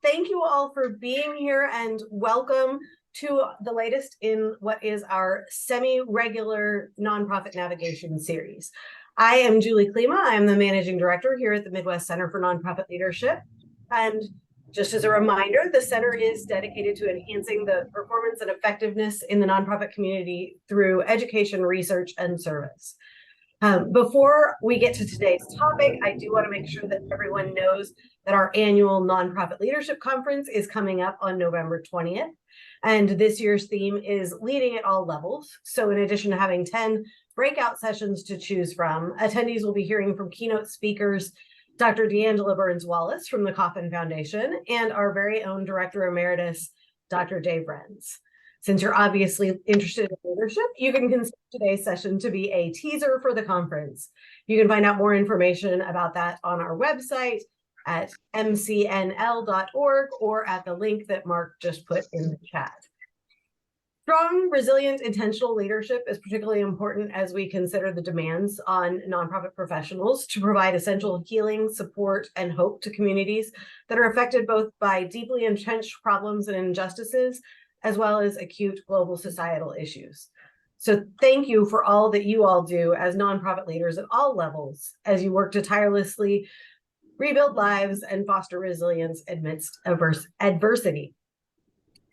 Thank you all for being here and welcome to the latest in what is our semi-regular nonprofit navigation series. I am Julie Klima. I am the managing director here at the Midwest Center for Nonprofit Leadership. And just as a reminder, the center is dedicated to enhancing the performance and effectiveness in the nonprofit community through education, research, and service. Before we get to today's topic, I do want to make sure that everyone knows that our annual Nonprofit Leadership Conference is coming up on November 20th. And this year's theme is leading at all levels. So in addition to having 10 breakout sessions to choose from, attendees will be hearing from keynote speakers, Dr. D'Angela Burns-Wallace from the Coffin Foundation, and our very own Director Emeritus, Dr. Dave Renz. Since you're obviously interested in leadership, you can consider today's session to be a teaser for the conference. You can find out more information about that on our website at mcnl.org or at the link that Mark just put in the chat. Strong, resilient, intentional leadership is particularly important as we consider the demands on nonprofit professionals to provide essential healing, support, and hope to communities that are affected both by deeply entrenched problems and injustices, as well as acute global societal issues. So thank you for all that you all do as nonprofit leaders at all levels as you work to tirelessly rebuild lives and foster resilience amidst adversity.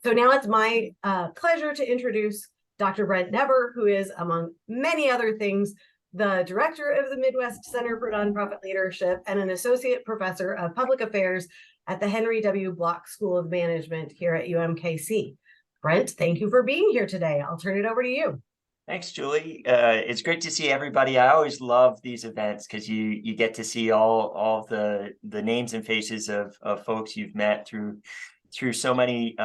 So now it's my pleasure to introduce Dr. Brent Never, who is, among many other things, the director of the Midwest Center for Nonprofit Leadership and an associate professor of public affairs at the Henry W. Block School of Management here at UMKC. Brent, thank you for being here today. I'll turn it over to you. Thanks, Julie. It's great to see everybody. I always love these events because you get to see all the names and faces of folks you've met through so many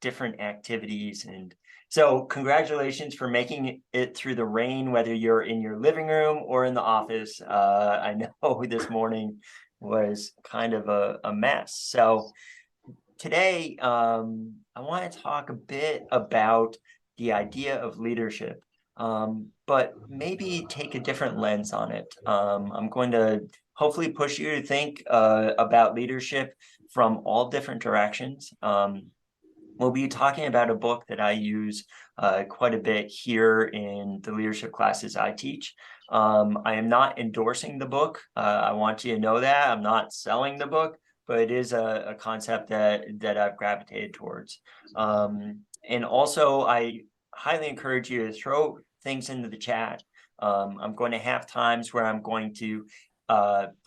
different activities. And so congratulations for making it through the rain, whether you're in your living room or in the office. I know this morning was kind of a mess. So today, I want to talk a bit about the idea of leadership, but maybe take a different lens on it. I'm going to hopefully push you to think about leadership from all different directions. We'll be talking about a book that I use quite a bit here in the leadership classes I teach. I am not endorsing the book. I want you to know that. I'm not selling the book, but it is a concept that I've gravitated towards. And also, I highly encourage you to throw things into the chat. I'm going to have times where I'm going to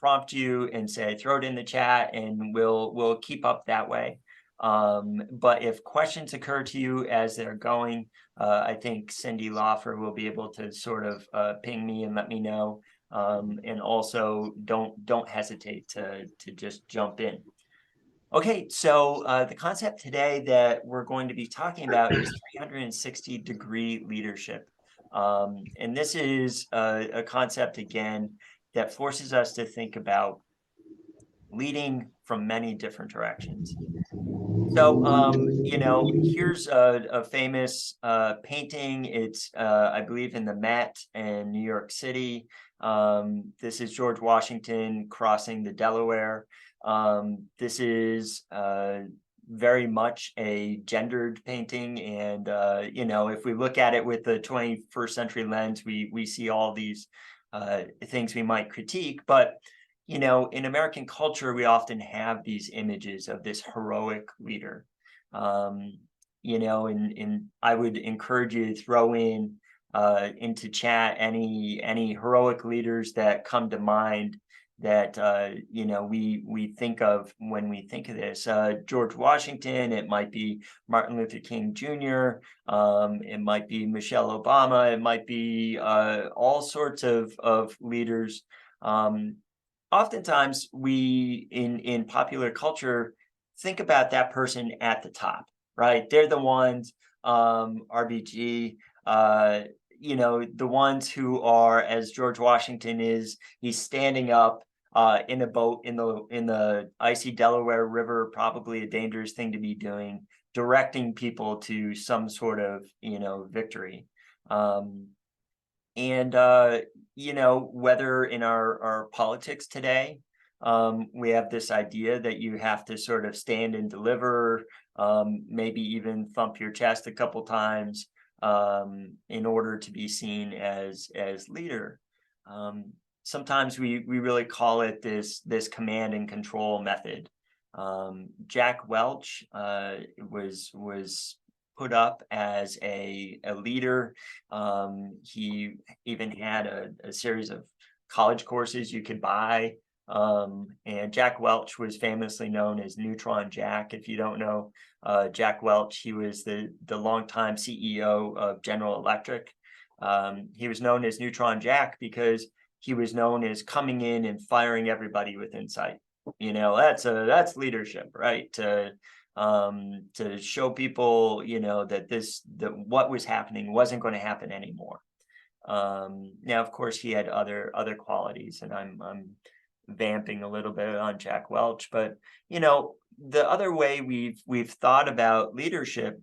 prompt you and say, throw it in the chat, and we'll keep up that way. But if questions occur to you as they're going, I think Cindy Loffer will be able to sort of ping me and let me know. And also don't hesitate to just jump in. Okay, so the concept today that we're going to be talking about is 360-degree leadership. And this is a concept, again, that forces us to think about leading from many different directions. So, here's a famous painting. It's, I believe, in the Met in New York City. This is George Washington crossing the Delaware. This is very much a gendered painting. And, if we look at it with the 21st century lens, we see all these things we might critique. But in American culture, we often have these images of this heroic leader. And I would encourage you to throw into chat any heroic leaders that come to mind that we think of when we think of this. George Washington, it might be Martin Luther King Jr., it might be Michelle Obama, it might be all sorts of leaders. Oftentimes we in popular culture think about that person at the top, right? They're the ones, RBG, the ones who are, as George Washington is, he's standing up in a boat in the icy Delaware River, probably a dangerous thing to be doing, directing people to some sort of, victory. And whether in our politics today, we have this idea that you have to sort of stand and deliver, maybe even thump your chest a couple times, in order to be seen as leader. Sometimes we really call it this command and control method. Jack Welch was put up as a leader. He even had a series of college courses you could buy. And Jack Welch was famously known as Neutron Jack. If you don't know Jack Welch, he was the longtime CEO of General Electric. He was known as Neutron Jack because he was known as coming in and firing everybody with insight. You know, that's leadership, right? To show people, you know, that what was happening wasn't going to happen anymore. Now, of course, he had other qualities, and I'm vamping a little bit on Jack Welch, but you know, the other way we've thought about leadership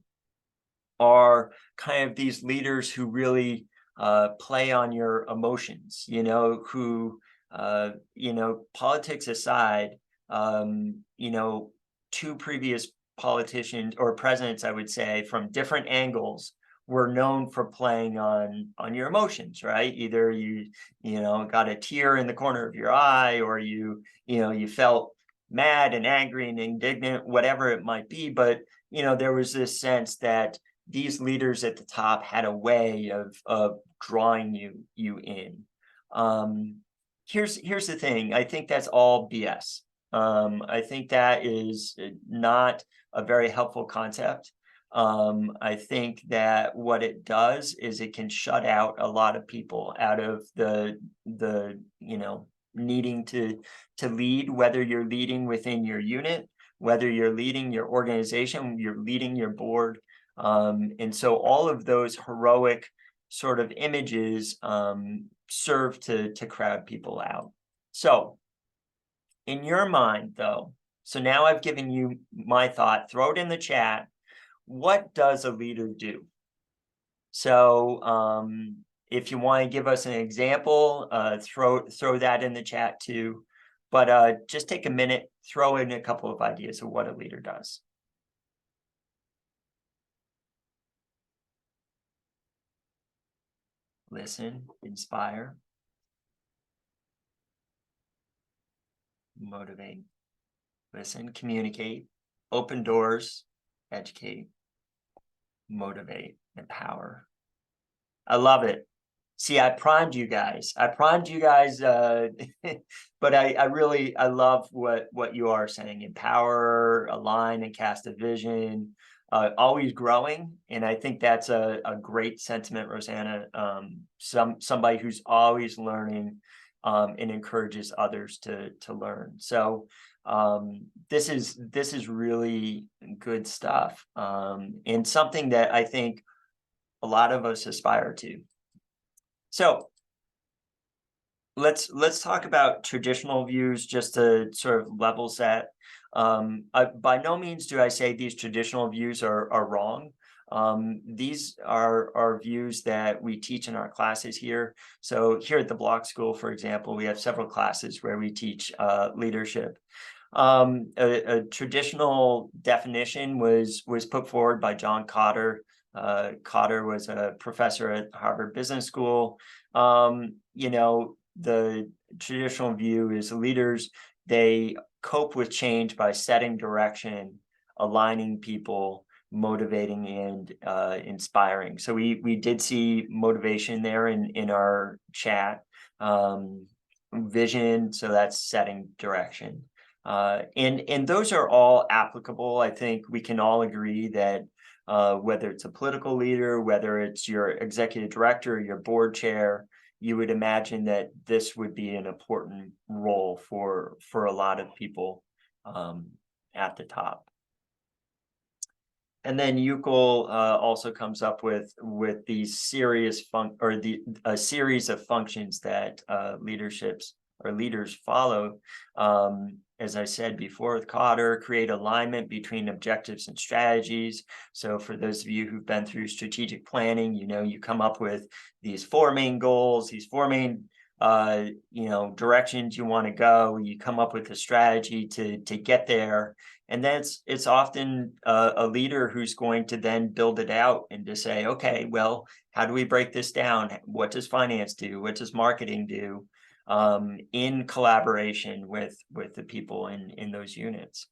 are kind of these leaders who really play on your emotions, you know, who you know, politics aside, you know, two previous politicians or presidents, I would say, from different angles were known for playing on your emotions, right? Either you know, got a tear in the corner of your eye, or you know, you felt mad and angry and indignant, whatever it might be. But you know, there was this sense that these leaders at the top had a way of drawing you in. Here's the thing. I think that's all BS. I think that is not a very helpful concept. I think that what it does is it can shut out a lot of people out of the you know, needing to lead, whether you're leading within your unit, whether you're leading your organization, you're leading your board. And so all of those heroic sort of images serve to crowd people out. So in your mind, though, so now I've given you my thought, throw it in the chat. What does a leader do? So if you want to give us an example, throw that in the chat too. But just take a minute, throw in a couple of ideas of what a leader does. Listen, inspire, motivate, listen, communicate, open doors, educate, motivate, empower. I love it. See, I primed you guys. But I love what you are saying. Empower, align, and cast a vision. Always growing, and I think that's a great sentiment, Rosanna. Somebody who's always learning, and encourages others to learn. So this is really good stuff, and something that I think a lot of us aspire to. So let's talk about traditional views, just to sort of level set. By no means do I say these traditional views are wrong. These are views that we teach in our classes here. So here at the Block School, for example, we have several classes where we teach leadership. A traditional definition was put forward by John Kotter. Kotter was a professor at Harvard Business School. You know, the traditional view is leaders, they cope with change by setting direction, aligning people, motivating, and inspiring. So we did see motivation there in our chat. Vision, so that's setting direction. And those are all applicable. I think we can all agree that whether it's a political leader, whether it's your executive director, your board chair, you would imagine that this would be an important role for a lot of people at the top. And then Yukel also comes up with these series a series of functions that leaders follow. As I said before with Kotter, create alignment between objectives and strategies. So for those of you who've been through strategic planning, you know, you come up with these four main goals, these four main directions you want to go. You come up with a strategy to get there, and then it's often a leader who's going to then build it out and to say, okay, well, how do we break this down? What does finance do? What does marketing do? In collaboration with the people in those units.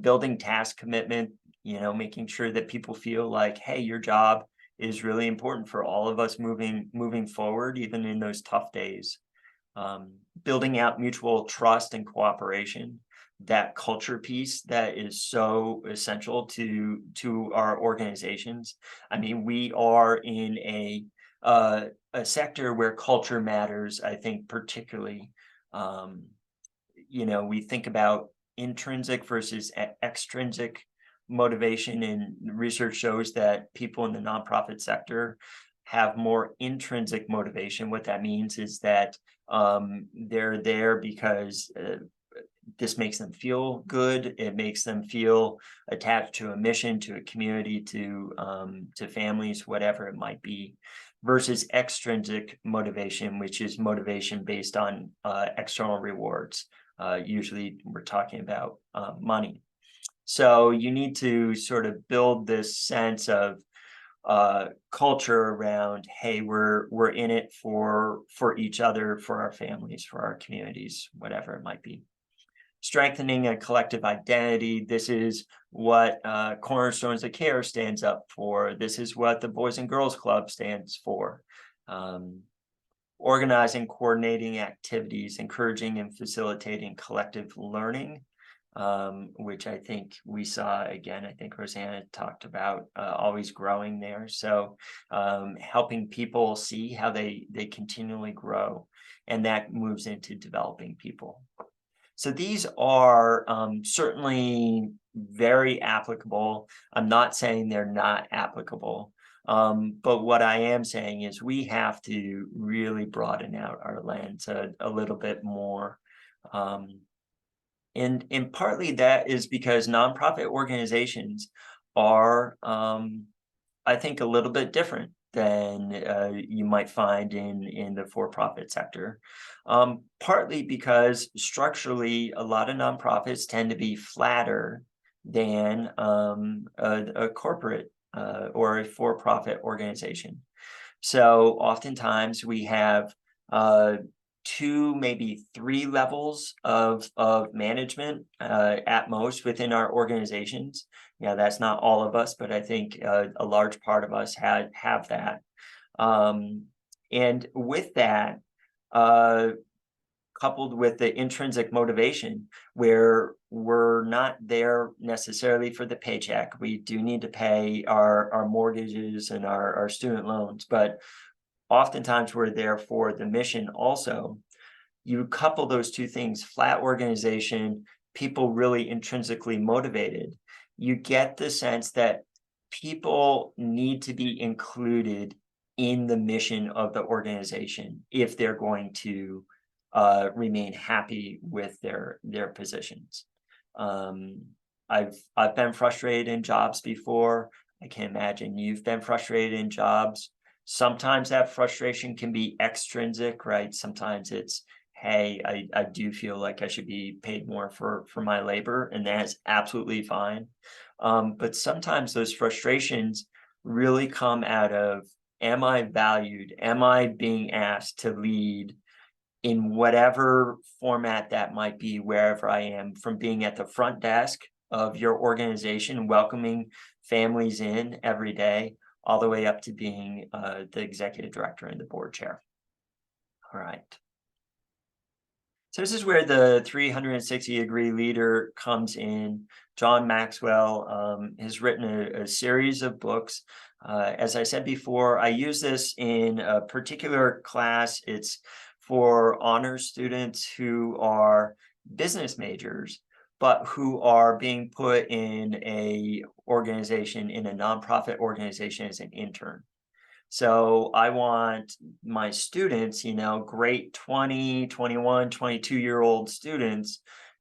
Building task commitment, making sure that people feel like, hey, your job is really important for all of us moving forward, even in those tough days. Building out mutual trust and cooperation, that culture piece that is so essential to our organizations. I mean, we are in a sector where culture matters, I think, particularly. We think about intrinsic versus extrinsic motivation, and research shows that people in the nonprofit sector have more intrinsic motivation. What that means is that they're there because this makes them feel good. It makes them feel attached to a mission, to a community, to families, whatever it might be, versus extrinsic motivation, which is motivation based on external rewards. Usually we're talking about money. So you need to sort of build this sense of culture around, hey, we're in it for each other, for our families, for our communities, whatever it might be. Strengthening a collective identity. This is what Cornerstones of Care stands up for. This is what the Boys and Girls Club stands for. Organizing, coordinating activities, encouraging and facilitating collective learning, which I think we saw again. I think Rosanna talked about always growing there. So helping people see how they continually grow, and that moves into developing people. So these are certainly very applicable. I'm not saying they're not applicable. But what I am saying is we have to really broaden out our lens a little bit more. And partly that is because nonprofit organizations are, I think, a little bit different than you might find in the for-profit sector. Partly because structurally, a lot of nonprofits tend to be flatter than a corporate or a for-profit organization. So oftentimes we have 2, maybe 3 levels of management at most within our organizations. That's not all of us, but I think a large part of us have that. And with that, coupled with the intrinsic motivation, where we're not there necessarily for the paycheck. We do need to pay our mortgages and our student loans, but oftentimes we're there for the mission also. You couple those two things, flat organization, people really intrinsically motivated, you get the sense that people need to be included in the mission of the organization if they're going to remain happy with their positions. I've been frustrated in jobs before. I can imagine you've been frustrated in jobs. Sometimes that frustration can be extrinsic, right? Sometimes it's, hey, I do feel like I should be paid more for my labor, and that's absolutely fine. But sometimes those frustrations really come out of, am I valued? Am I being asked to lead in whatever format that might be, wherever I am, from being at the front desk of your organization, welcoming families in every day, all the way up to being the executive director and the board chair. All right. So this is where the 360-degree leader comes in. John Maxwell has written a series of books. As I said before, I use this in a particular class. It's for honors students who are business majors, but who are being put in a organization, in a nonprofit organization, as an intern. So I want my students, great 20, 21, 22-year-old students,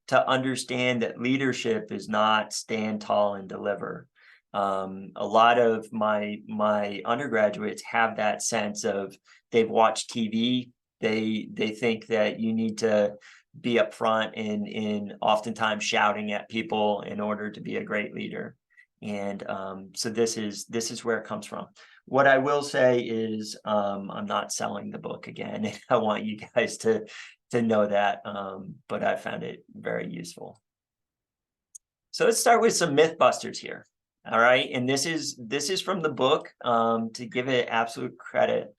to understand that leadership is not stand tall and deliver. A lot of my undergraduates have that sense of, they've watched TV They think that you need to be upfront in oftentimes shouting at people in order to be a great leader. And so this is where it comes from. What I will say is I'm not selling the book again. And I want you guys to know that, but I found it very useful. So let's start with some myth busters here. All right, and this is from the book, to give it absolute credit.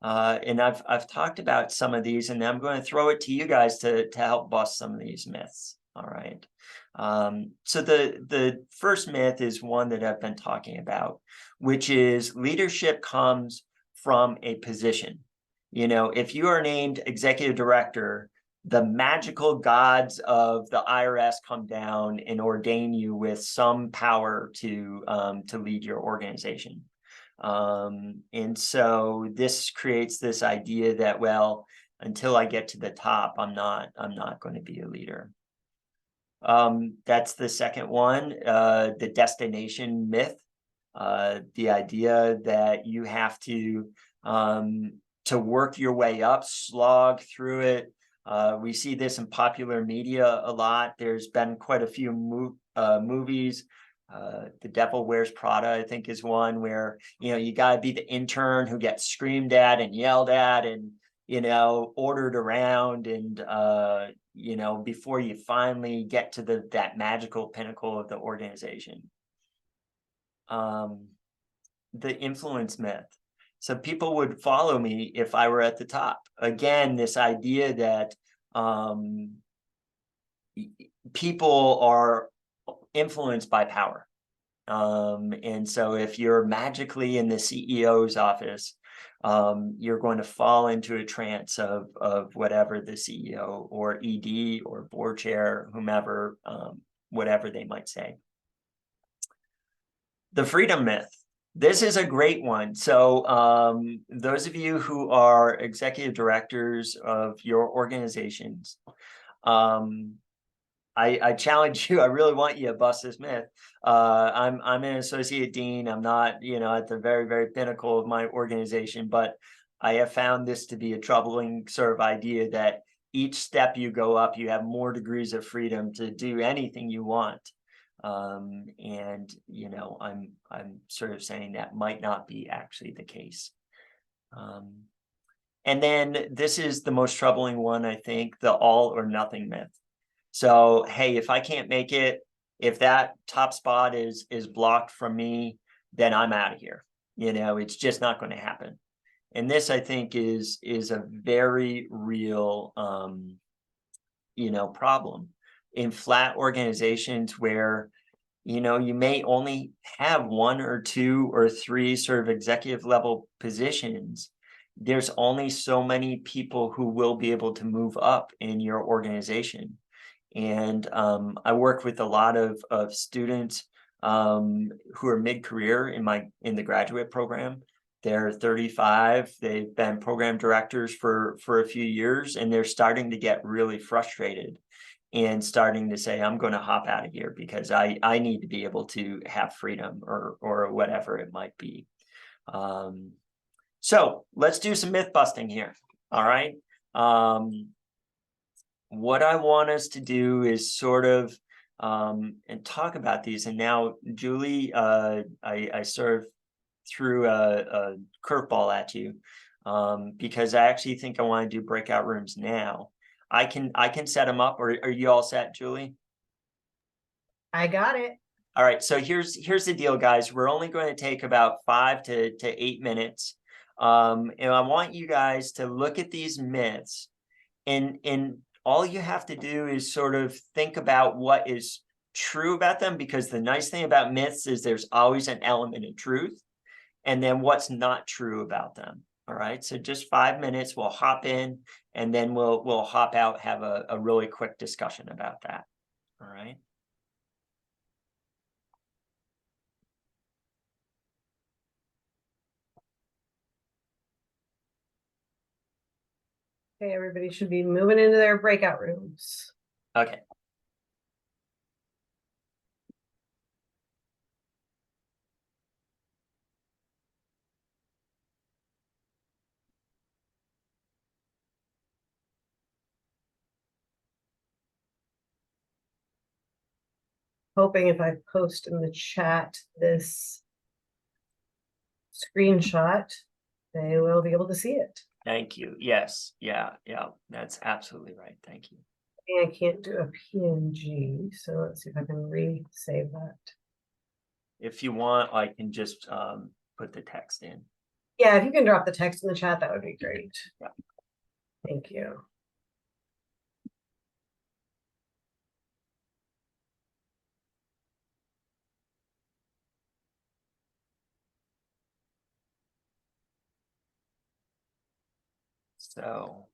And I've talked about some of these, and I'm going to throw it to you guys to help bust some of these myths. All right. So the first myth is one that I've been talking about, which is leadership comes from a position. You know, if you are named executive director, the magical gods of the IRS come down and ordain you with some power to lead your organization. And so this creates this idea that, well, until I get to the top, I'm not going to be a leader. That's the second one, the destination myth, the idea that you have to work your way up, slog through it. We see this in popular media a lot. There's been quite a few movies. The Devil Wears Prada, I think, is one where, you know, you got to be the intern who gets screamed at and yelled at and, you know, ordered around, and you know, before you finally get to that magical pinnacle of the organization. The influence myth. So people would follow me if I were at the top. Again, this idea that people are influenced by power. And so if you're magically in the CEO's office, you're going to fall into a trance of whatever the CEO or ED or board chair, whomever, whatever they might say. The freedom myth. This is a great one. So those of you who are executive directors of your organizations, I challenge you. I really want you to bust this myth. I'm an associate dean. I'm not, you know, at the very, very pinnacle of my organization, but I have found this to be a troubling sort of idea that each step you go up, you have more degrees of freedom to do anything you want. And you know, I'm sort of saying that might not be actually the case. And then this is the most troubling one, I think, the all or nothing myth. So, hey, if I can't make it, if that top spot is blocked from me, then I'm out of here. You know, it's just not going to happen. And this, I think, is a very real you know, problem in flat organizations where, you know, you may only have one or two or three sort of executive level positions. There's only so many people who will be able to move up in your organization. And I work with a lot of students who are mid-career in the graduate program. They're 35. They've been program directors for a few years, and they're starting to get really frustrated and starting to say, I'm going to hop out of here because I need to be able to have freedom or whatever it might be. So let's do some myth busting here. All right. What I want us to do is sort of and talk about these. And now, Julie, I sort of threw a curveball at you because I actually think I want to do breakout rooms now. I can set them up, or are you all set, Julie? I got it. All right, so here's the deal, guys. We're only going to take about 5 to 8 minutes. And I want you guys to look at these myths, and all you have to do is sort of think about what is true about them, because the nice thing about myths is there's always an element of truth, and then what's not true about them. All right, so just 5 minutes, we'll hop in, and then we'll hop out, have a really quick discussion about that. All right. Okay, everybody should be moving into their breakout rooms. Okay. hoping if I post in the chat this screenshot, they will be able to see it. Thank you. Yes. Yeah. That's absolutely right. Thank you. I can't do a PNG, so let's see if I can re-save that. If you want, I can just put the text in. Yeah, if you can drop the text in the chat, that would be great. Yeah. Thank you. So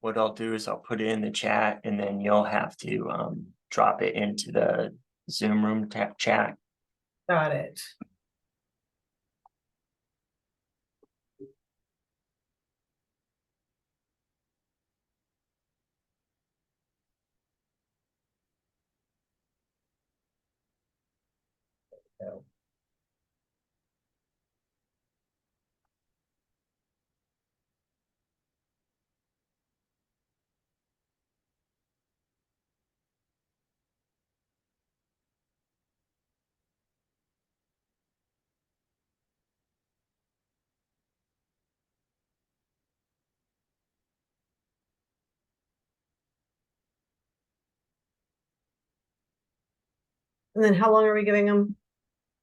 what I'll do is I'll put it in the chat, and then you'll have to drop it into the Zoom room chat. Got it. So, and then how long are we giving them?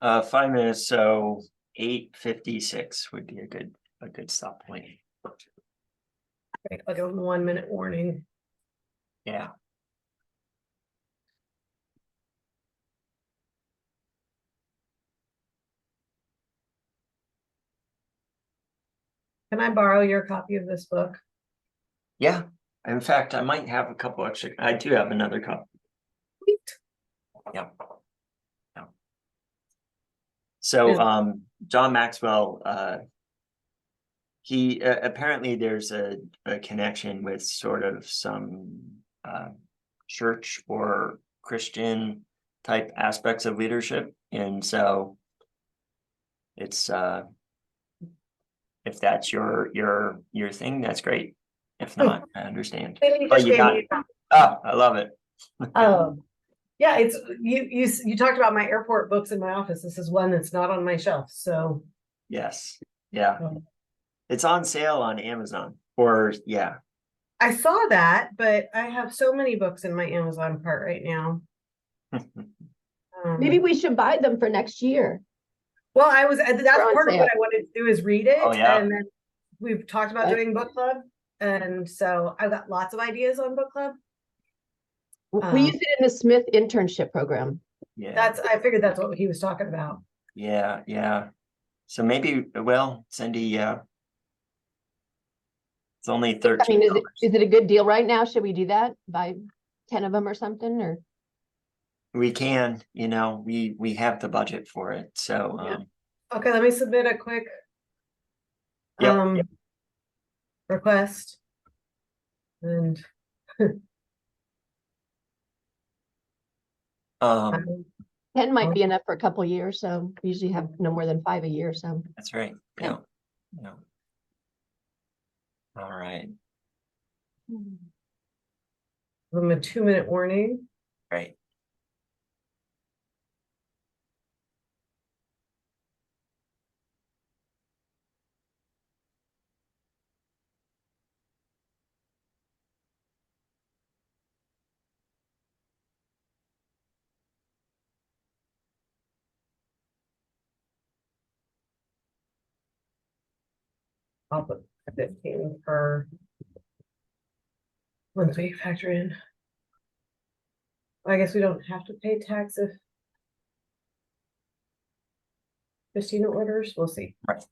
5 minutes, so 8:56 would be a good stop point. Okay, I'll give them a 1 minute warning. Yeah. Can I borrow your copy of this book? Yeah. In fact, I might have a couple extra. I do have another copy. Sweet. Yeah. So John Maxwell, he apparently there's a connection with sort of some church or Christian type aspects of leadership, and so it's if that's your thing, that's great. If not, I understand. Maybe you But just you gave got me it. Oh, I love it. Oh, yeah, it's you talked about my airport books in my office. This is one that's not on my shelf. So Yes. Yeah. um, It's on sale on Amazon. Or yeah. I saw that, but I have so many books in my Amazon cart right now. Maybe we should buy them for next year. Well, that's on part of sale. what I wanted to do is read it. Oh, yeah. And then we've talked about doing book club. And so I've got lots of ideas on book club. We use it in the Smith internship program. Yeah. I figured that's what he was talking about. Yeah. So maybe, well, Cindy, it's only I $13. mean, is it a good deal right now? Should we do that? Buy 10 of them or something? Or We can, we have the budget for it. So Yeah. Okay, let me submit a quick Yep. request. And 10 might be enough for a couple of years. So we usually have no more than 5 a year. So that's right. Yeah. All right. give them a 2-minute warning. Right. I'll put 15 for once we factor in. I guess we don't have to pay tax if 15 orders. We'll see. Right.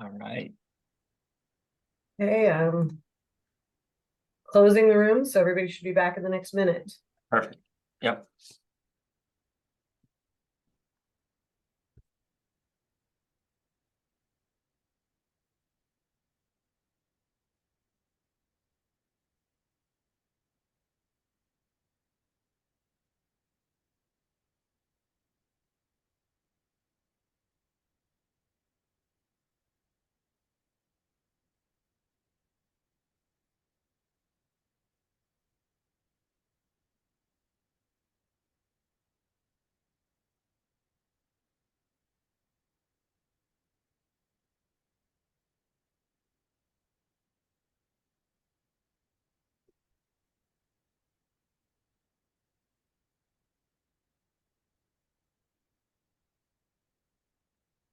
All right. Okay, closing the room, so everybody should be back in the next minute. Perfect. Yep.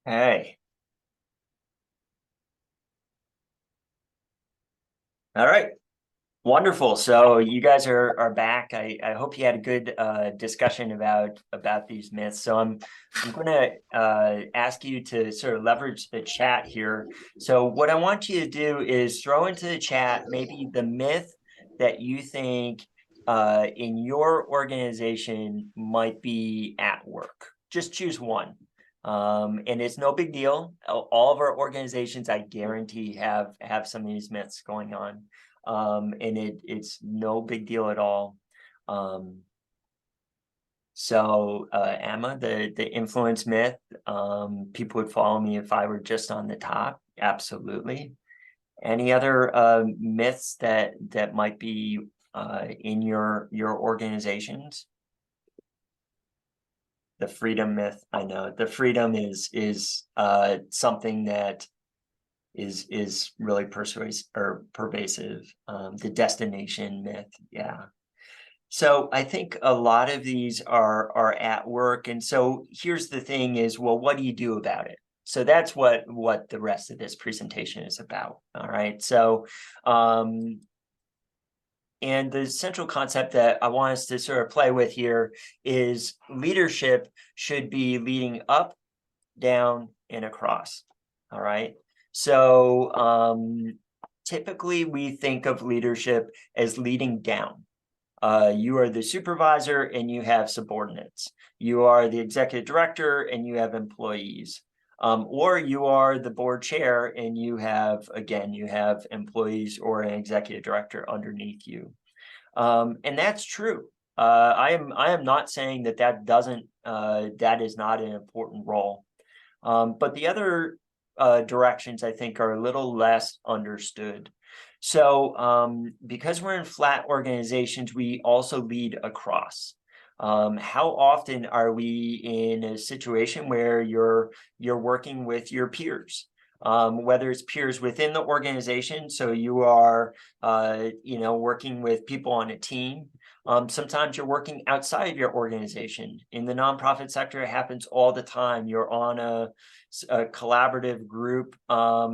Hey. All right. Wonderful. So you guys are back. I hope you had a good discussion about these myths. So I'm gonna ask you to sort of leverage the chat here. So what I want you to do is throw into the chat maybe the myth that you think in your organization might be at work. Just choose one. And it's no big deal. All of our organizations, I guarantee, have some of these myths going on. And it's no big deal at all. So Emma, the influence myth, people would follow me if I were just on the top. Absolutely. Any other myths that might be in your organizations? The freedom myth, I know. The freedom is something that is really persuasive or pervasive. The destination myth, yeah. So I think a lot of these are at work, and so here's the thing: is well, what do you do about it? So that's what the rest of this presentation is about. All right. So, and the central concept that I want us to sort of play with here is leadership should be leading up, down, and across. All right. So typically we think of leadership as leading down. You are the supervisor and you have subordinates. You are the executive director and you have employees. Or you are the board chair and you have employees or an executive director underneath you. And that's true. I am not saying that is not an important role. But the other directions I think are a little less understood. So because we're in flat organizations, we also lead across. How often are we in a situation where you're working with your peers? Whether it's peers within the organization, so you are working with people on a team. Sometimes you're working outside of your organization. In the nonprofit sector, it happens all the time. You're on a collaborative group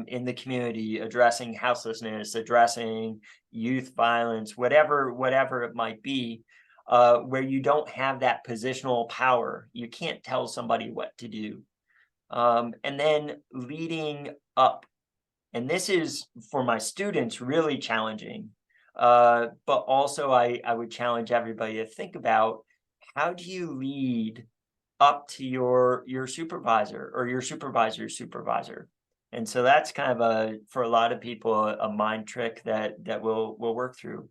in the community addressing houselessness, addressing youth violence, whatever it might be, where you don't have that positional power. You can't tell somebody what to do. And then leading up. And this is, for my students, really challenging. But also I would challenge everybody to think about, how do you lead up to your supervisor or your supervisor's supervisor? And so that's kind of for a lot of people, a mind trick that we'll work through.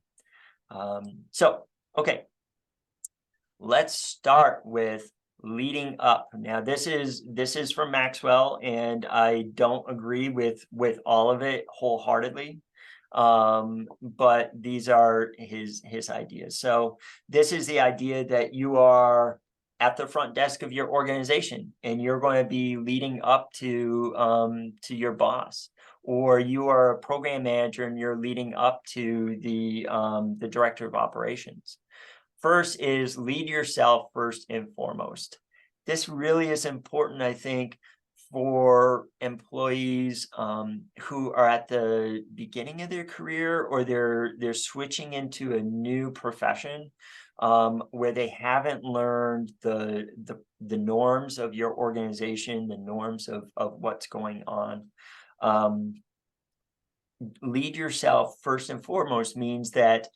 So, okay, let's start with leading up. Now, this is from Maxwell, and I don't agree with all of it wholeheartedly. But these are his ideas. So this is the idea that you are at the front desk of your organization and you're going to be leading up to your boss, or you are a program manager and you're leading up to the director of operations. First is lead yourself first and foremost. This really is important, I think, for employees who are at the beginning of their career, or they're switching into a new profession where they haven't learned the norms of your organization, the norms of what's going on. Lead yourself first and foremost means that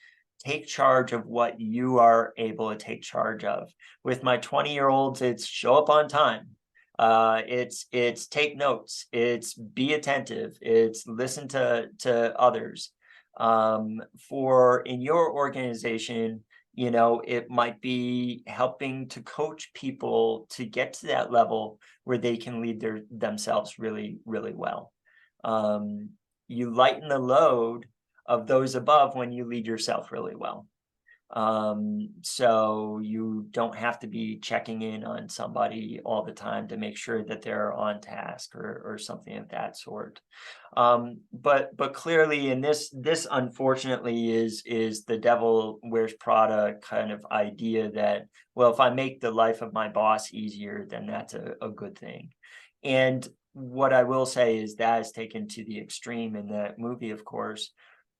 take charge of what you are able to take charge of. With my 20-year-olds, it's show up on time. It's take notes. It's be attentive. It's listen to others. For in your organization, it might be helping to coach people to get to that level where they can lead themselves really, really well. You lighten the load of those above when you lead yourself really well. So you don't have to be checking in on somebody all the time to make sure that they're on task or something of that sort. But clearly, and this unfortunately is the devil wears Prada kind of idea that, well, if I make the life of my boss easier, then that's a good thing. And what I will say is that is taken to the extreme in that movie, of course,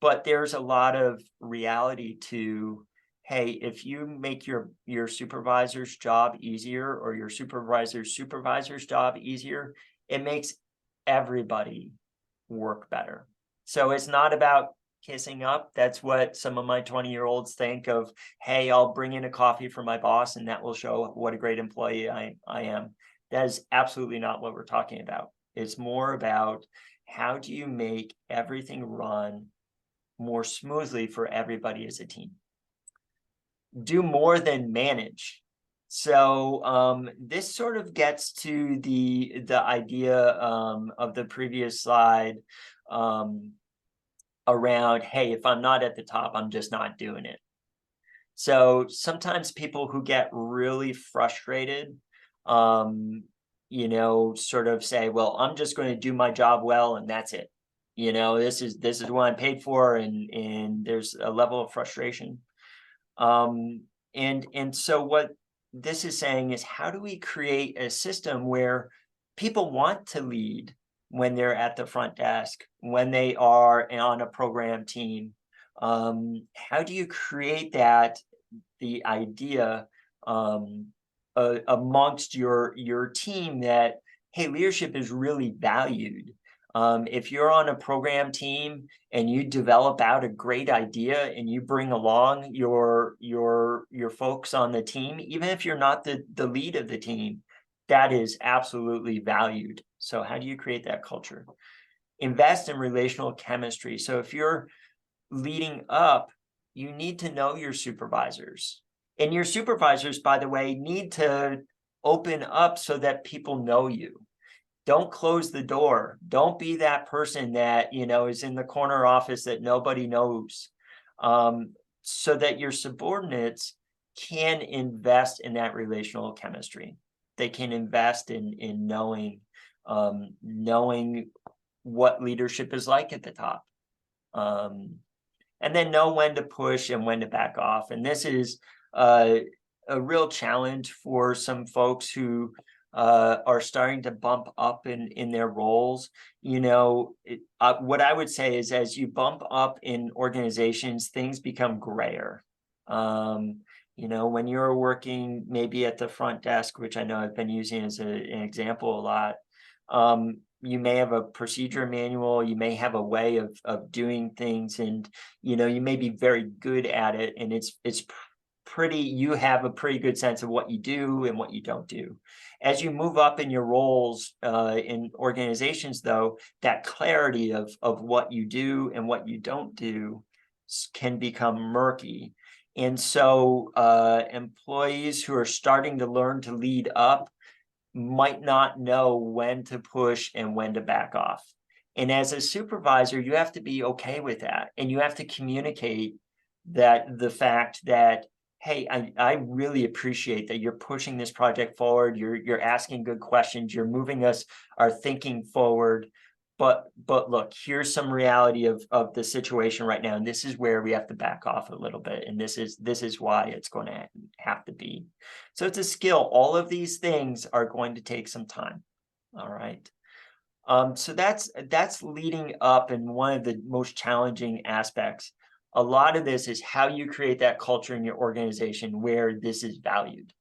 but there's a lot of reality to, hey, if you make your supervisor's job easier or your supervisor's job easier, it makes everybody work better. So it's not about kissing up. That's what some of my 20-year-olds think of, hey, I'll bring in a coffee for my boss and that will show what a great employee I am. That is absolutely not what we're talking about. It's more about how do you make everything run more smoothly for everybody as a team. Do more than manage. So this sort of gets to the idea of the previous slide around, hey, if I'm not at the top, I'm just not doing it. So sometimes people who get really frustrated, sort of say, well, I'm just going to do my job well and that's it. This is what I'm paid for, and there's a level of frustration. And so what this is saying is, how do we create a system where people want to lead when they're at the front desk, when they are on a program team? How do you create the idea amongst your team that, hey, leadership is really valued? If you're on a program team and you develop out a great idea and you bring along your folks on the team, even if you're not the lead of the team, that is absolutely valued. So how do you create that culture? Invest in relational chemistry. So if you're leading up, you need to know your supervisors. And your supervisors, by the way, need to open up so that people know you. Don't close the door. Don't be that person that, is in the corner office that nobody knows, so that your subordinates can invest in that relational chemistry. They can invest in knowing what leadership is like at the top. And then know when to push and when to back off. And this is a real challenge for some folks who are starting to bump up in their roles. What I would say is, as you bump up in organizations, things become grayer. When you're working maybe at the front desk, which I know I've been using as an example a lot, you may have a procedure manual, you may have a way of doing things, and you may be very good at it, and you have a pretty good sense of what you do and what you don't do. As you move up in your roles in organizations, though, that clarity of what you do and what you don't do can become murky. And so employees who are starting to learn to lead up might not know when to push and when to back off. And as a supervisor, you have to be okay with that. And you have to communicate the fact that, hey, I really appreciate that you're pushing this project forward. You're asking good questions. You're moving our thinking forward. But look, here's some reality of the situation right now. And this is where we have to back off a little bit. And this is why it's going to have to be. So it's a skill. All of these things are going to take some time. All right. So that's leading up, and one of the most challenging aspects. A lot of this is how you create that culture in your organization where this is valued.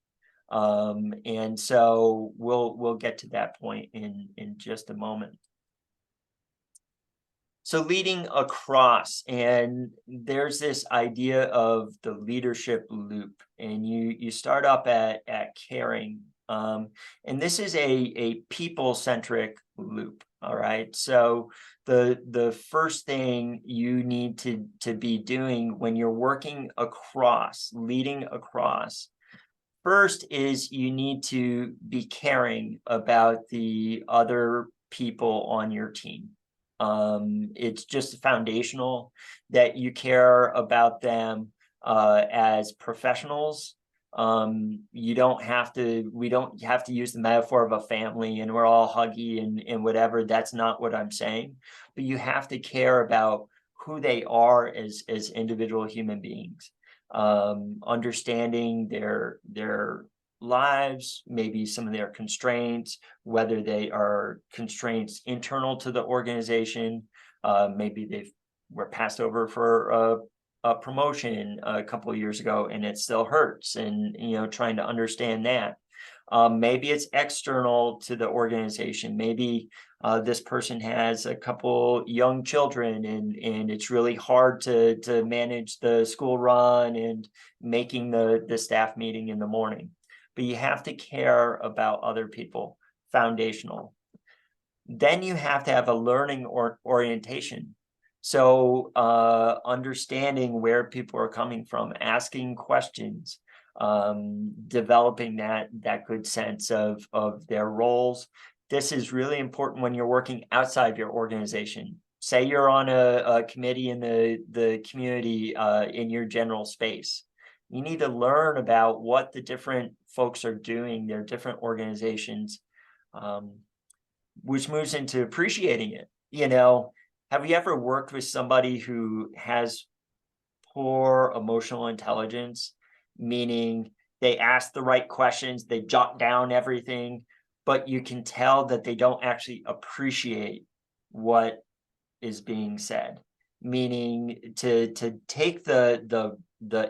And so we'll get to that point in just a moment. So leading across, and there's this idea of the leadership loop, and you start up at caring, and this is a people-centric loop. All right, so the first thing you need to be doing when you're working across, leading across, first is you need to be caring about the other people on your team. It's just foundational that you care about them as professionals. We don't have to use the metaphor of a family and we're all huggy and whatever. That's not what I'm saying. But you have to care about who they are as individual human beings. Understanding their lives, maybe some of their constraints, whether they are constraints internal to the organization. Maybe they were passed over for a promotion a couple of years ago and it still hurts, and trying to understand that. Maybe it's external to the organization. Maybe this person has a couple young children and it's really hard to manage the school run and making the staff meeting in the morning. But you have to care about other people, foundational. Then you have to have a learning orientation. So understanding where people are coming from, asking questions, developing that good sense of their roles. This is really important when you're working outside your organization. Say you're on a committee in the community in your general space. You need to learn about what the different folks are doing, their different organizations, which moves into appreciating it. Have you ever worked with somebody who has poor emotional intelligence, meaning they ask the right questions, they jot down everything, but you can tell that they don't actually appreciate what is being said, meaning to take the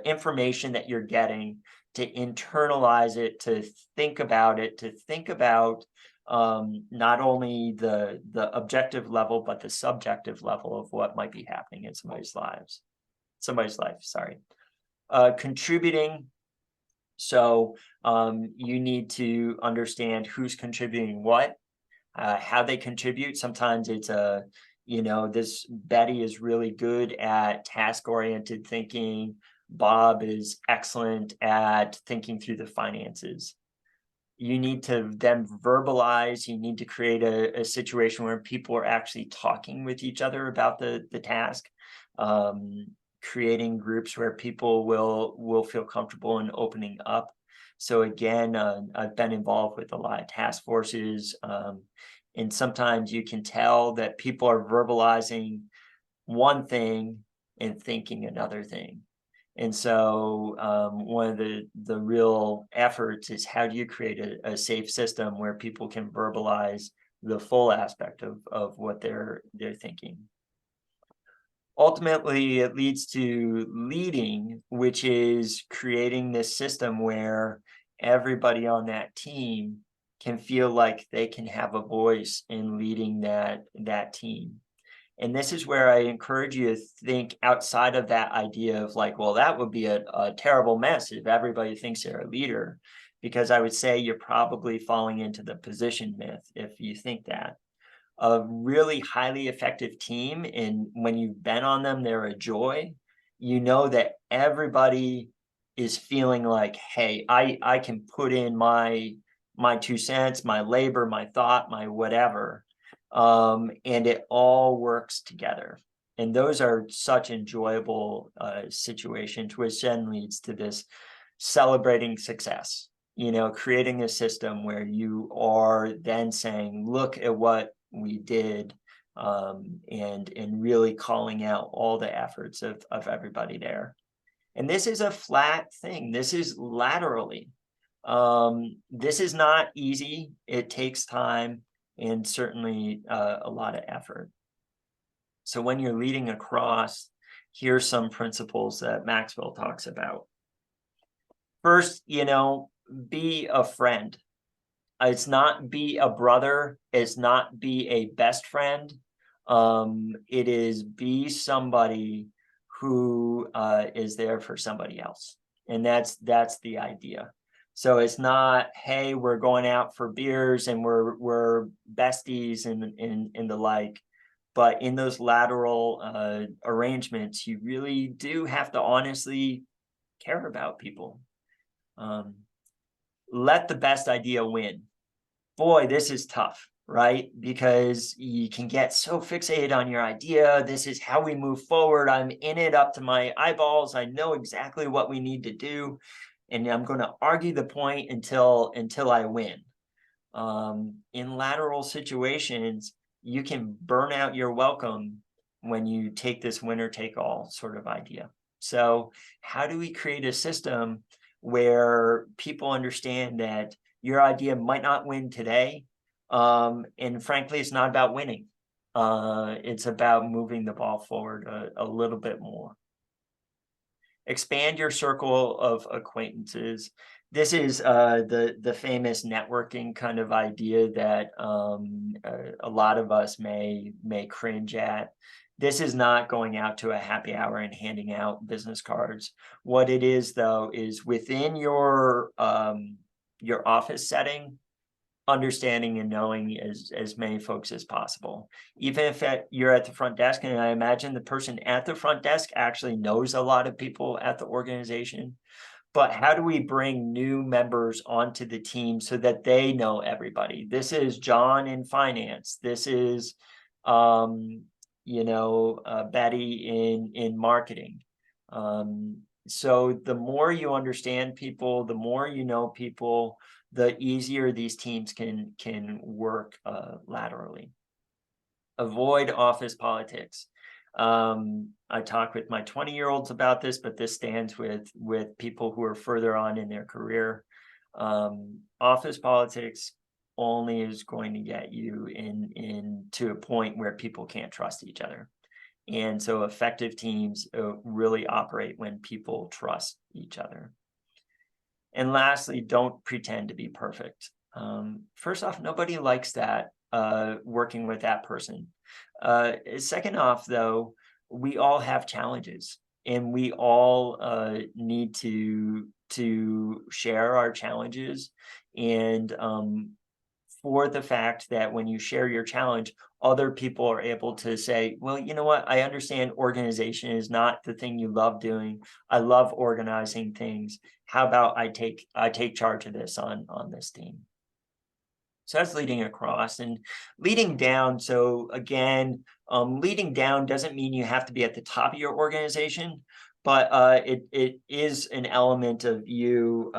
information that you're getting, to internalize it, to think about it, to think about not only the objective level, but the subjective level of what might be happening in somebody's life, sorry. Contributing. So you need to understand who's contributing what, how they contribute. Sometimes it's this Betty is really good at task-oriented thinking. Bob is excellent at thinking through the finances. You need to then verbalize. You need to create a situation where people are actually talking with each other about the task, creating groups where people will feel comfortable in opening up. So again, I've been involved with a lot of task forces, and sometimes you can tell that people are verbalizing one thing and thinking another thing. And so one of the real efforts is, how do you create a safe system where people can verbalize the full aspect of what they're thinking. Ultimately, it leads to leading, which is creating this system where everybody on that team can feel like they can have a voice in leading that team. And this is where I encourage you to think outside of that idea of like, well, that would be a terrible mess if everybody thinks they're a leader, because I would say you're probably falling into the position myth if you think that. A really highly effective team, and when you've been on them, they're a joy. You know that everybody is feeling like, hey, I can put in my 2 cents, my labor, my thought, my whatever. And it all works together. And those are such enjoyable situations, which then leads to this celebrating success, creating a system where you are then saying, look at what we did, and really calling out all the efforts of everybody there. And this is a flat thing. This is laterally. This is not easy. It takes time, and certainly a lot of effort. So when you're leading across, here's some principles that Maxwell talks about. First, be a friend. It's not be a brother. It's not be a best friend. It is be somebody who is there for somebody else. And that's the idea. So it's not, hey, we're going out for beers and we're besties and the like. But in those lateral arrangements, you really do have to honestly care about people. Let the best idea win. Boy, this is tough, right? Because you can get so fixated on your idea. This is how we move forward. I'm in it up to my eyeballs. I know exactly what we need to do, and I'm going to argue the point until I win. In lateral situations, you can burn out your welcome when you take this winner take all sort of idea. So how do we create a system where people understand that your idea might not win today. And frankly, it's not about winning. It's about moving the ball forward a little bit more. Expand your circle of acquaintances. This is the famous networking kind of idea that a lot of us may cringe at. This is not going out to a happy hour and handing out business cards. What it is, though, is within your office setting, understanding and knowing as many folks as possible. Even if you're at the front desk, and I imagine the person at the front desk actually knows a lot of people at the organization, but how do we bring new members onto the team so that they know everybody? This is John in finance. This is, Betty in marketing. So the more you understand people, the more you know people, the easier these teams can work laterally. Avoid office politics. I talk with my 20-year-olds about this, but this stands with people who are further on in their career. Office politics only is going to get you in to a point where people can't trust each other. And so effective teams really operate when people trust each other. And lastly, don't pretend to be perfect. First off, nobody likes that, working with that person. Second off, though, we all have challenges, and we all need to share our challenges. And for the fact that when you share your challenge, other people are able to say, well, you know what, I understand organization is not the thing you love doing. I love organizing things. How about I take charge of this on this team? So that's leading across and leading down. So again, leading down doesn't mean you have to be at the top of your organization, but it is an element of you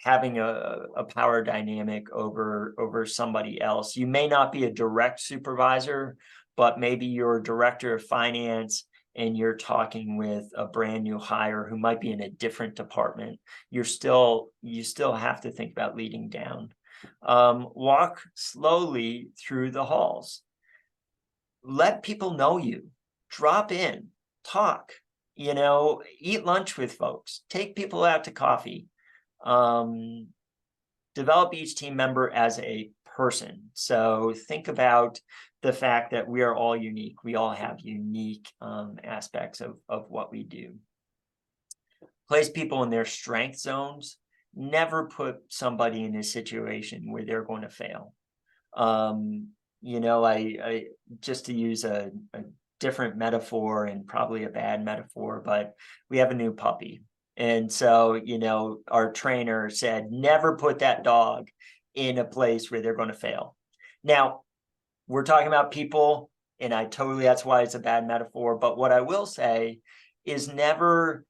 having a power dynamic over somebody else. You may not be a direct supervisor, but maybe you're a director of finance and you're talking with a brand new hire who might be in a different department. You still have to think about leading down. Walk slowly through the halls. Let people know you. Drop in, talk, eat lunch with folks, take people out to coffee. Develop each team member as a person. So think about the fact that we are all unique. We all have unique aspects of what we do. Place people in their strength zones. Never put somebody in a situation where they're going to fail. I just to use a different metaphor and probably a bad metaphor, but we have a new puppy. And so, our trainer said, never put that dog in a place where they're going to fail. Now, we're talking about people, and that's why it's a bad metaphor. But what I will say is never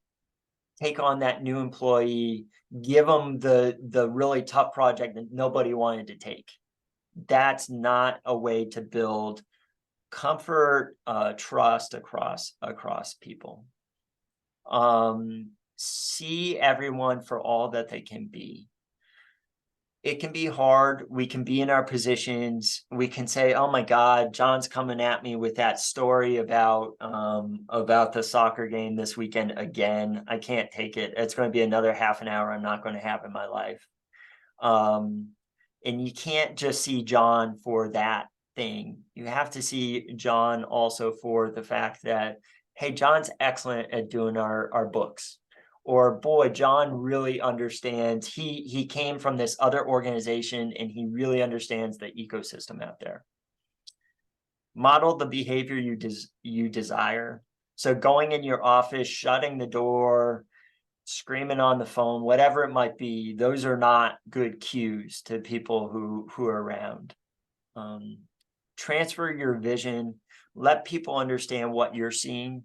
take on that new employee, give them the really tough project that nobody wanted to take. That's not a way to build comfort, trust across people. See everyone for all that they can be. It can be hard. We can be in our positions. We can say, oh my God, John's coming at me with that story about the soccer game this weekend again. I can't take it. It's going to be another half an hour I'm not going to have in my life. And you can't just see John for that thing. You have to see John also for the fact that, hey, John's excellent at doing our books. Or, boy, John really understands. He came from this other organization and he really understands the ecosystem out there. Model the behavior you desire. So going in your office, shutting the door, screaming on the phone, whatever it might be, those are not good cues to people who are around. Transfer your vision. Let people understand what you're seeing.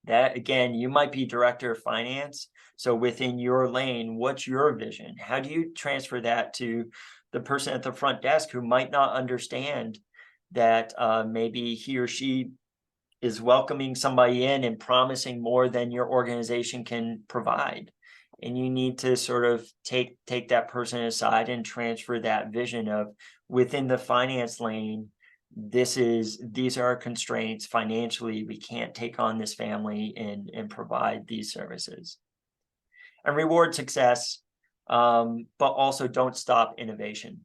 That, again, you might be director of finance. So within your lane, what's your vision? How do you transfer that to the person at the front desk who might not understand that maybe he or she is welcoming somebody in and promising more than your organization can provide. And you need to sort of take that person aside and transfer that vision of, within the finance lane, these are our constraints financially. We can't take on this family and provide these services. And reward success, but also don't stop innovation.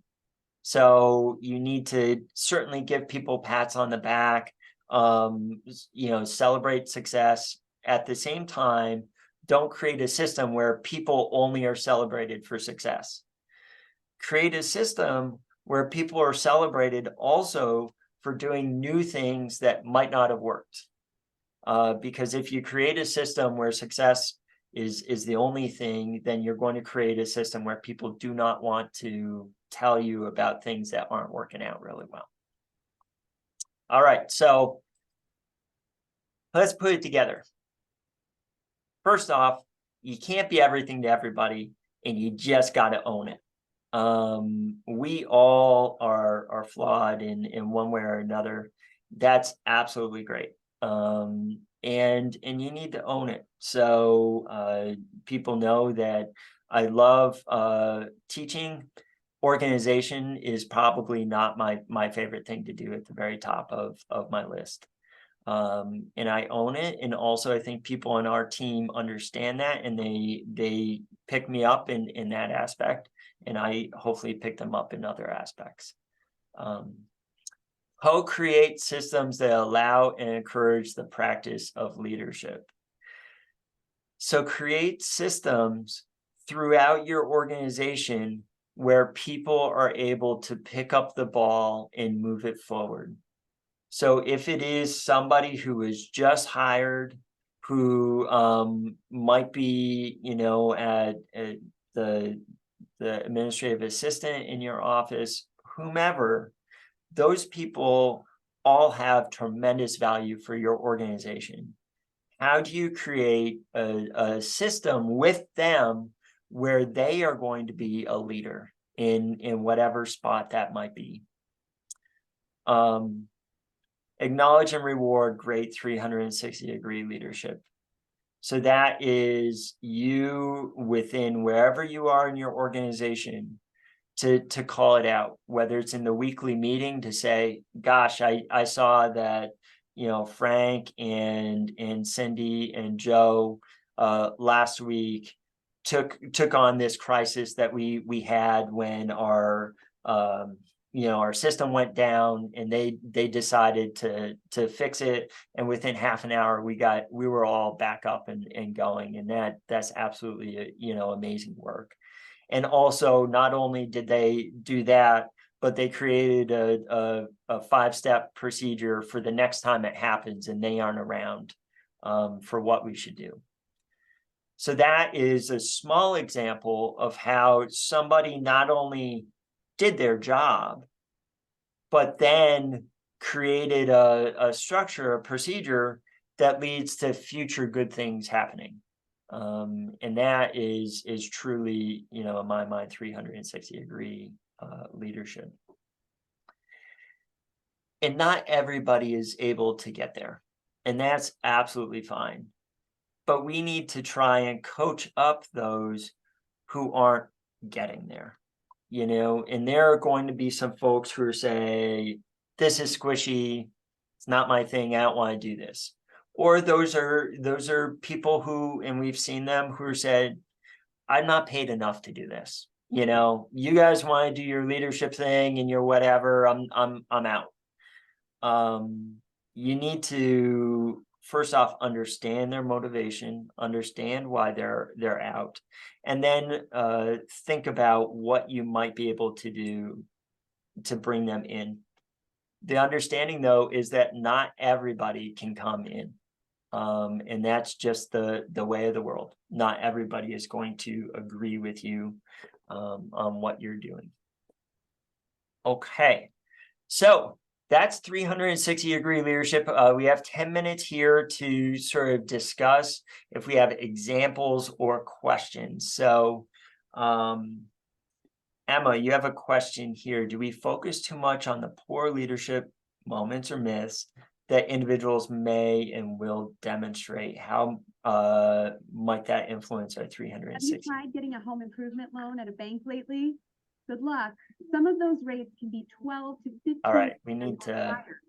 So you need to certainly give people pats on the back, celebrate success. At the same time, don't create a system where people only are celebrated for success. Create a system where people are celebrated also for doing new things that might not have worked. Because if you create a system where success is the only thing, then you're going to create a system where people do not want to tell you about things that aren't working out really well. All right, so let's put it together. First off, you can't be everything to everybody, and you just got to own it. We all are flawed in one way or another. That's absolutely great. And you need to own it. So people know that I love teaching. Organization is probably not my favorite thing to do at the very top of my list. And I own it. And also I think people on our team understand that, and they pick me up in that aspect, and I hopefully pick them up in other aspects. Co-create systems that allow and encourage the practice of leadership. So create systems throughout your organization where people are able to pick up the ball and move it forward. So if it is somebody who is just hired, who might be, at the administrative assistant in your office, whomever, those people all have tremendous value for your organization. How do you create a system with them where they are going to be a leader in whatever spot that might be? Acknowledge and reward great 360-degree leadership. So that is you within wherever you are in your organization to call it out, whether it's in the weekly meeting to say, gosh, I saw that, Frank and Cindy and Joe last week took on this crisis that we had when our system went down, and they decided to fix it, and within half an hour we were all back up and going, and that's absolutely amazing work. And also, not only did they do that, but they created a 5-step procedure for the next time it happens and they aren't around for what we should do. So that is a small example of how somebody not only did their job, but then created a structure, a procedure that leads to future good things happening. And that is truly, in my mind, 360-degree leadership. And not everybody is able to get there, and that's absolutely fine. But we need to try and coach up those who aren't getting there, and there are going to be some folks who are saying, this is squishy, it's not my thing, I don't want to do this. Or those are people who, and we've seen them, who said, I'm not paid enough to do this. You guys want to do your leadership thing and your whatever, I'm out. You need to first off understand their motivation, understand why they're out, and then think about what you might be able to do to bring them in. The understanding, though, is that not everybody can come in. And that's just the way of the world. Not everybody is going to agree with you on what you're doing. Okay, so that's 360-degree leadership. We have 10 minutes here to sort of discuss if we have examples or questions. So, Emma, you have a question here. Do we focus too much on the poor leadership moments or myths that individuals may and will demonstrate. How might that influence our Have you 360? tried getting a home improvement loan at a bank lately? Good luck. Some of those rates can be 12 to 15. All right, we need to, higher.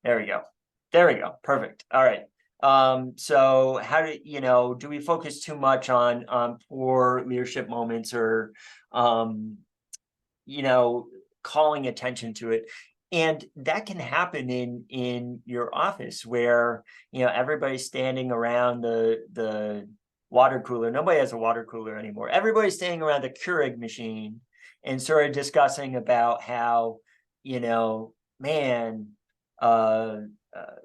there we go. There we go. Perfect. All right. So how do we focus too much on poor leadership moments, or calling attention to it? And that can happen in your office where everybody's standing around the water cooler. Nobody has a water cooler anymore. Everybody's standing around the Keurig machine and sort of discussing about how man,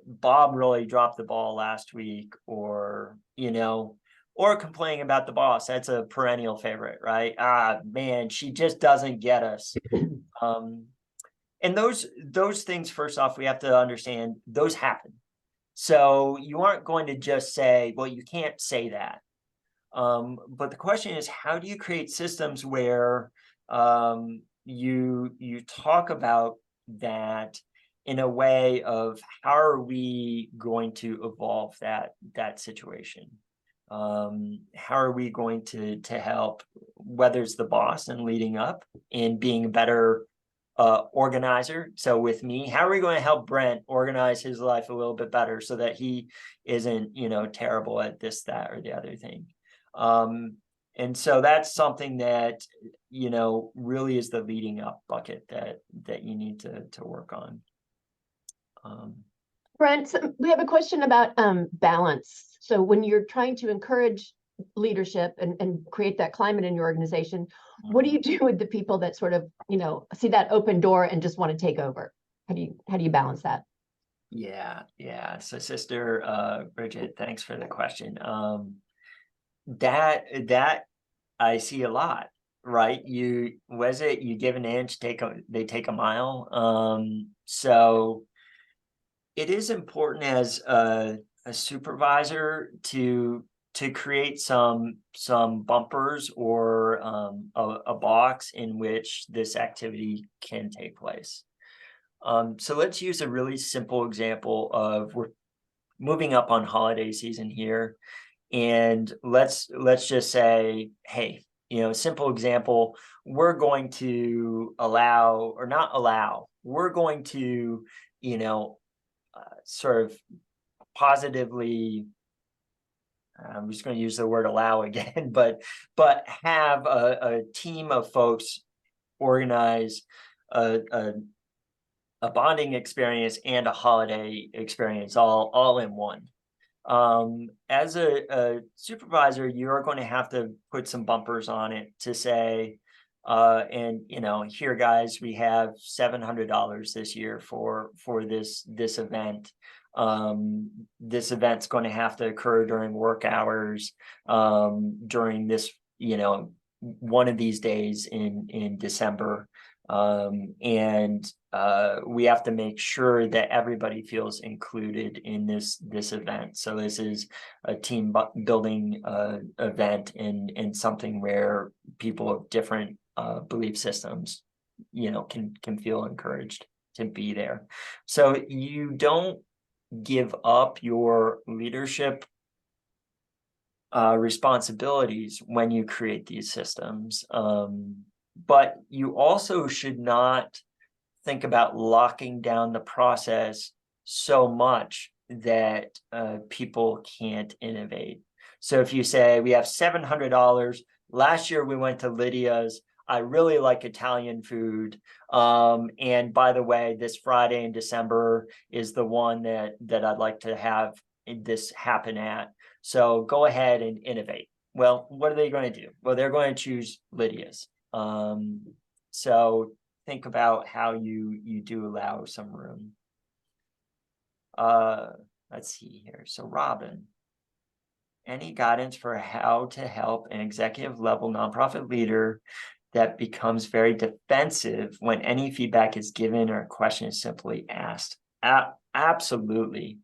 Bob really dropped the ball last week, or complaining about the boss. That's a perennial favorite, right? Man, she just doesn't get us. And those things, first off, we have to understand those happen. So you aren't going to just say, well, you can't say that. But the question is, how do you create systems where you talk about that in a way of how are we going to evolve that situation? How are we going to help, whether it's the boss and leading up in being a better organizer? So with me, how are we going to help Brent organize his life a little bit better so that he isn't terrible at this, that, or the other thing? And so that's something that really is the leading up bucket that you need to work on. Brent, we have a question about balance. So when you're trying to encourage leadership and create that climate in your organization, what do you do with the people that sort of see that open door and just want to take over? How do you balance that? Yeah. So Sister Bridget, thanks for the question. That I see a lot, right? You give an inch, they take a mile. So it is important as a supervisor to create some bumpers or a box in which this activity can take place. So let's use a really simple example of, we're moving up on holiday season here, and let's just say, hey, simple example, we're going to allow or not allow, we're going to sort of positively, I'm just going to use the word allow again, but have a team of folks organize a bonding experience and a holiday experience all in one. As a supervisor, you're going to have to put some bumpers on it to say, and here, guys, we have $700 this year for this event. This event's going to have to occur during work hours, during this one of these days in December. And we have to make sure that everybody feels included in this event. So this is a team building event, and something where people of different belief systems can feel encouraged to be there. So you don't give up your leadership responsibilities when you create these systems, but you also should not think about locking down the process so much that people can't innovate. So if you say, we have $700, last year we went to Lydia's, I really like Italian food, and by the way, this Friday in December is the one that I'd like to have this happen at, so go ahead and innovate. Well, what are they going to do? Well, they're going to choose Lydia's. So think about how you do allow some room. Let's see here. So Robin, any guidance for how to help an executive level nonprofit leader that becomes very defensive when any feedback is given or a question is simply asked? Absolutely.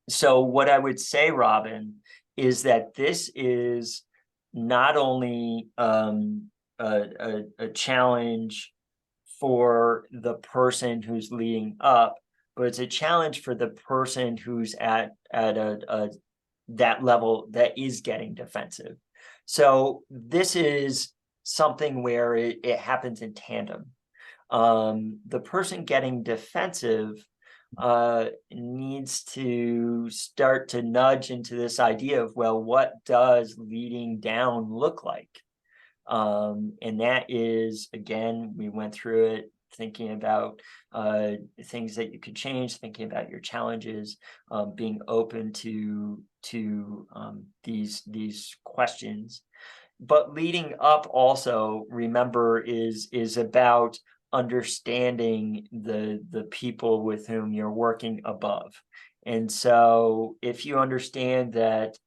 So what I would say, Robin, is that this is not only a challenge for the person who's leading up, but it's a challenge for the person who's at that level that is getting defensive. So this is something where it happens in tandem. The person getting defensive needs to start to nudge into this idea of, well, what does leading down look like? And that is, again, we went through it, thinking about things that you could change, thinking about your challenges, being open to these questions. But leading up also, remember, is about understanding the people with whom you're working above. And so if you understand that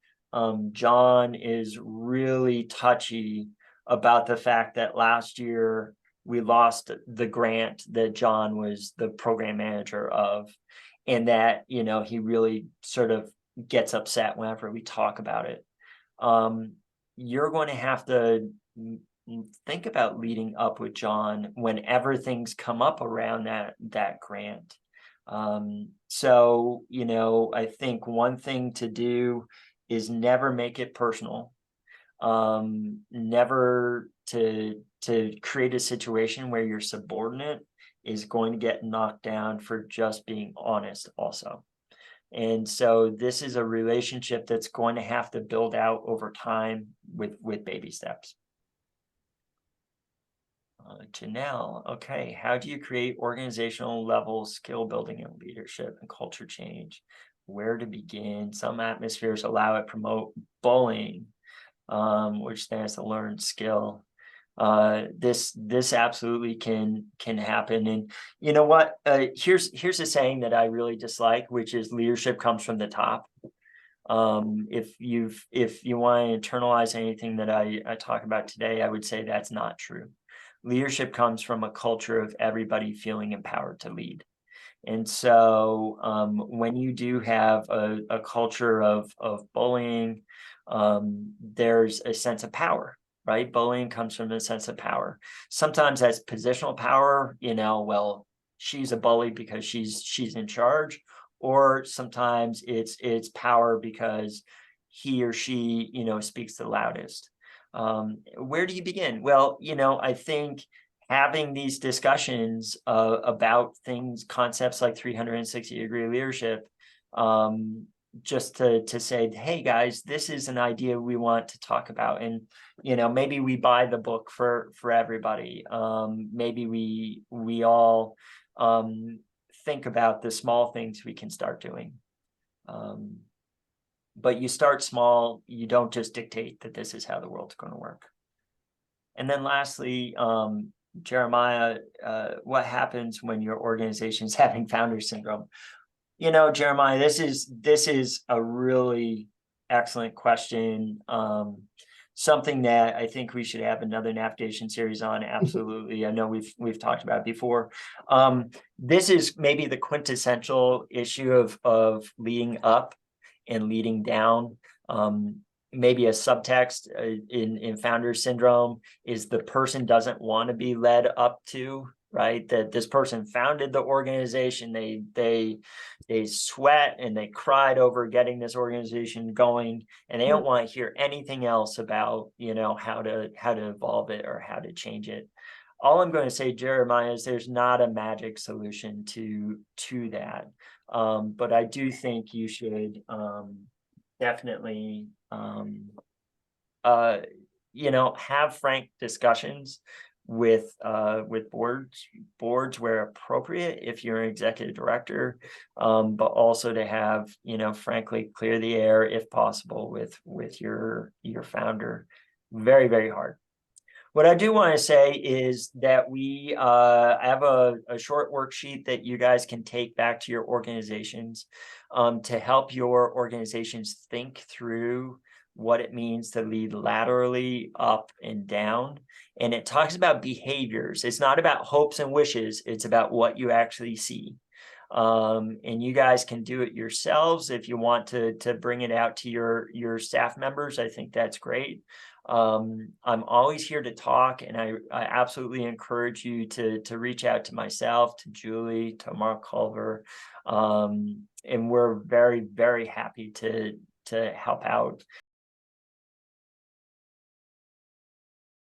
John is really touchy about the fact that last year we lost the grant that John was the program manager of, and that, you know, he really sort of gets upset whenever we talk about it. You're going to have to think about leading up with John whenever things come up around that grant. So, you know, I think one thing to do is never make it personal. Never to create a situation where your subordinate is going to get knocked down for just being honest also. And so this is a relationship that's going to have to build out over time with baby steps. Janelle, okay, how do you create organizational level skill building and leadership and culture change? Where to begin? Some atmospheres allow it, promote bullying, which stands to learned skill. This absolutely can happen. And you know what, here's a saying that I really dislike, which is leadership comes from the top. If you want to internalize anything that I talk about today, I would say that's not true. Leadership comes from a culture of everybody feeling empowered to lead. And so when you do have a culture of bullying, there's a sense of power, right? Bullying comes from a sense of power. Sometimes that's positional power, you know, well, she's a bully because she's in charge, or sometimes it's power because he or she, you know, speaks the loudest. Where do you begin? Well, you know, I think having these discussions about things, concepts like 360-degree leadership, just to say, hey guys, this is an idea we want to talk about. And, you know, maybe we buy the book for everybody. Maybe we all think about the small things we can start doing. But you start small, you don't just dictate that this is how the world's going to work. And then lastly, Jeremiah, what happens when your organization's having founder syndrome? You know, Jeremiah, this is a really excellent question. Something that I think we should have another navigation series on. Absolutely. I know we've talked about it before. This is maybe the quintessential issue of leading up and leading down. Maybe a subtext in founder syndrome is the person doesn't want to be led up to, right? That this person founded the organization, they sweat and they cried over getting this organization going, and they don't want to hear anything else about, you know, how to evolve it or how to change it. All I'm going to say, Jeremiah, is there's not a magic solution to that. But I do think you should definitely you know, have frank discussions with boards where appropriate if you're an executive director, but also to have, you know, frankly, clear the air if possible with your founder. Very, very hard. What I do want to say is that we have a short worksheet that you guys can take back to your organizations to help your organizations think through what it means to lead laterally, up and down. And it talks about behaviors. It's not about hopes and wishes. It's about what you actually see. And you guys can do it yourselves if you want to bring it out to your staff members. I think that's great. I'm always here to talk, and I absolutely encourage you to reach out to myself, to Julie, to Mark Culver, and we're very, very happy to help out.